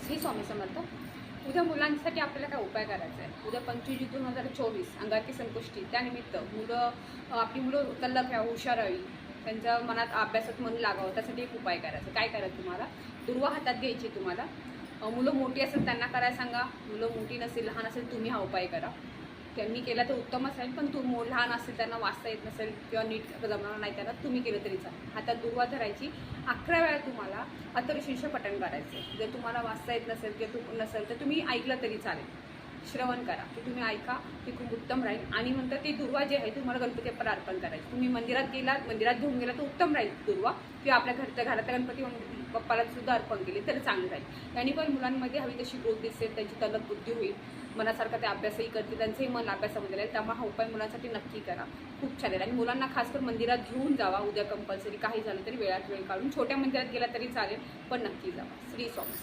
श्री स्वामी समर्थ. उद्या मुलांसाठी आपल्याला काय उपाय करायचा आहे. उद्या 25/2/2024 अंगारकी संकष्टी. त्यानिमित्त आपली मुलं तल्लख व्हावं, हुशार व्हावी, त्यांच्या मनात अभ्यासात मन लागावं, त्यासाठी एक उपाय करायचा. काय करायचं तुम्हाला, दुर्वा हातात घ्यायची तुम्हाला. मुलं मोठी असेल त्यांना करायला सांगा, मुलं मोठी नसेल लहान असेल तुम्ही हा उपाय करा. त्यांनी केला तर उत्तमच आहे, पण लहान असेल त्यांना वाचता येत नसेल किंवा नीट जमणार नाही त्यांना तुम्ही केलं तरी चालेल. हातात दुर्वा धरायची. 11 वेळा तुम्हाला अथर्वशीर्ष पठण करायचं. जर तुम्हाला वाचता येत नसेल किंवा नसेल तर तुम्ही ऐकलं तरी चालेल, श्रवण करा. ते तुम्ही ऐका, ते खूप उत्तम राहील. आणि नंतर ती दुर्वा जे आहे तुम्हाला गणपती बाप्पाला अर्पण करायची. तुम्ही मंदिरात घेऊन गेला तर उत्तम राहील दुर्वा, किंवा आपल्या घरातल्या गणपती बाप्पाला सुद्धा अर्पण केले तर चांगलं राहील. यांनी पण मुलांमध्ये हवी तशी ग्रोथ दिसेल, त्यांची तलक बुद्धी होईल, मनासारखा ते अभ्यासही करतील, त्यांचंही मन अभ्यासामध्ये राहील. त्यामुळे हा उपाय मुलांसाठी नक्की करा, खूप छान आहे. आणि मुलांना खासकर मंदिरात घेऊन जावा उद्या कंपल्सरी. काही झालं तरी वेळात वेळ काढून छोट्या मंदिरात गेला तरी चालेल, पण नक्की जावा. श्री स्वामी.